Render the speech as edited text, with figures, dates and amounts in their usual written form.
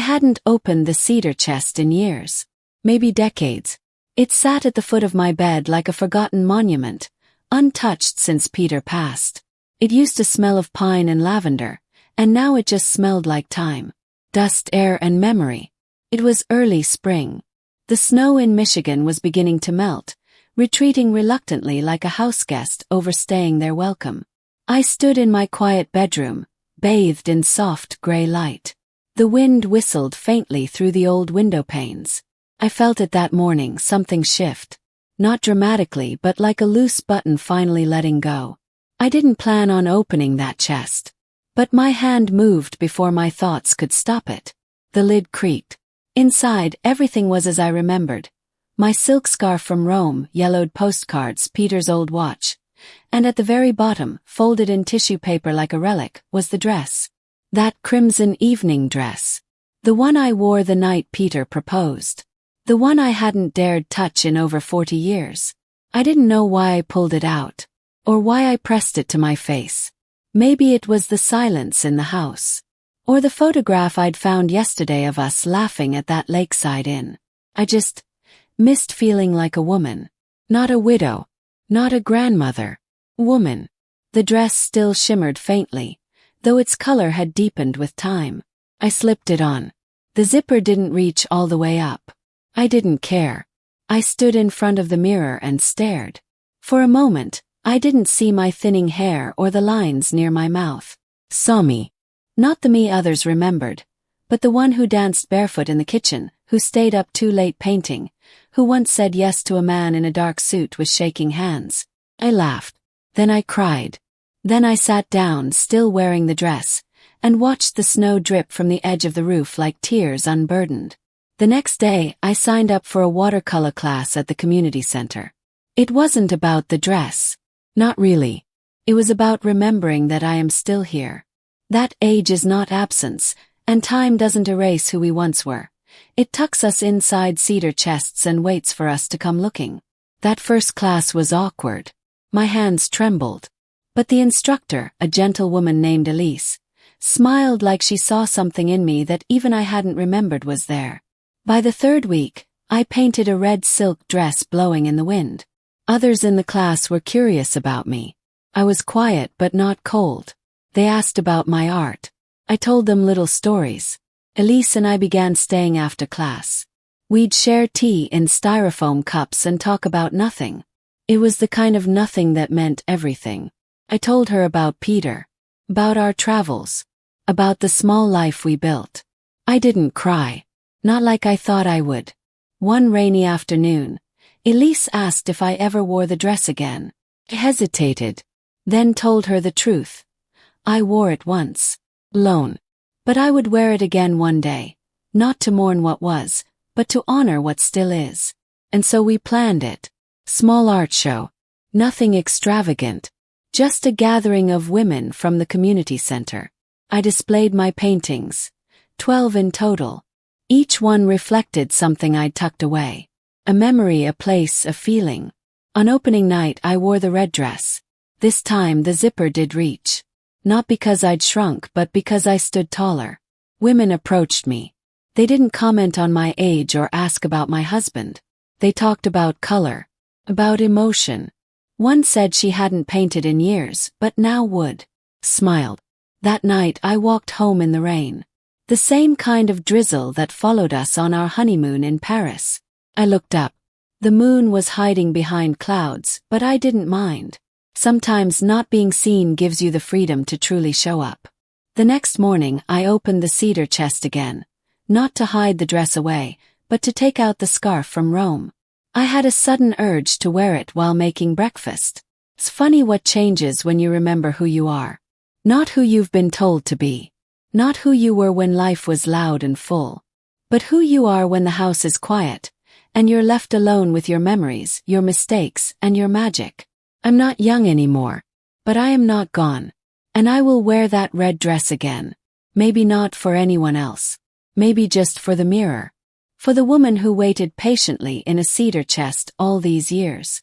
hadn't opened the cedar chest in years. Maybe decades. It sat at the foot of my bed like a forgotten monument, untouched since Peter passed. It used to smell of pine and lavender, and now it just smelled like time. Dust, air, and memory. It was early spring. The snow in Michigan was beginning to melt, retreating reluctantly like a houseguest overstaying their welcome. I stood in my quiet bedroom, bathed in soft gray light. The wind whistled faintly through the old window panes. I felt it that morning, something shift. Not dramatically, but like a loose button finally letting go. I didn't plan on opening that chest. But my hand moved before my thoughts could stop it. The lid creaked. Inside, everything was as I remembered. My silk scarf from Rome, yellowed postcards, Peter's old watch. And at the very bottom, folded in tissue paper like a relic, was the dress. That crimson evening dress. The one I wore the night Peter proposed. The one I hadn't dared touch in over 40 years. I didn't know why I pulled it out. Or why I pressed it to my face. Maybe it was the silence in the house. Or the photograph I'd found yesterday of us laughing at that lakeside inn. I just missed feeling like a woman. Not a widow. Not a grandmother. Woman. The dress still shimmered faintly, though its color had deepened with time. I slipped it on. The zipper didn't reach all the way up. I didn't care. I stood in front of the mirror and stared. For a moment, I didn't see my thinning hair or the lines near my mouth. Saw me. Not the me others remembered, but the one who danced barefoot in the kitchen, who stayed up too late painting, who once said yes to a man in a dark suit with shaking hands. I laughed. Then I cried. Then I sat down, still wearing the dress, and watched the snow drip from the edge of the roof like tears unburdened. The next day, I signed up for a watercolor class at the community center. It wasn't about the dress. Not really. It was about remembering that I am still here. That age is not absence, and time doesn't erase who we once were. It tucks us inside cedar chests and waits for us to come looking. That first class was awkward. My hands trembled. But the instructor, a gentle woman named Elise, smiled like she saw something in me that even I hadn't remembered was there. By the third week, I painted a red silk dress blowing in the wind. Others in the class were curious about me. I was quiet but not cold. They asked about my art. I told them little stories. Elise and I began staying after class. We'd share tea in styrofoam cups and talk about nothing. It was the kind of nothing that meant everything. I told her about Peter. About our travels. About the small life we built. I didn't cry. Not like I thought I would. One rainy afternoon, Elise asked if I ever wore the dress again. I hesitated. Then told her the truth. I wore it once. Alone. But I would wear it again one day. Not to mourn what was, but to honor what still is. And so we planned it. Small art show. Nothing extravagant. Just a gathering of women from the community center. I displayed my paintings. 12 in total. Each one reflected something I'd tucked away. A memory, a place, a feeling. On opening night I wore the red dress. This time the zipper did reach. Not because I'd shrunk but because I stood taller. Women approached me. They didn't comment on my age or ask about my husband. They talked about color. About emotion. One said she hadn't painted in years but now would. Smiled. That night I walked home in the rain. The same kind of drizzle that followed us on our honeymoon in Paris. I looked up. The moon was hiding behind clouds, but I didn't mind. Sometimes not being seen gives you the freedom to truly show up. The next morning I opened the cedar chest again. Not to hide the dress away, but to take out the scarf from Rome. I had a sudden urge to wear it while making breakfast. It's funny what changes when you remember who you are. Not who you've been told to be. Not who you were when life was loud and full, but who you are when the house is quiet, and you're left alone with your memories, your mistakes, and your magic. I'm not young anymore, but I am not gone, and I will wear that red dress again. Maybe not for anyone else. Maybe just for the mirror. For the woman who waited patiently in a cedar chest all these years.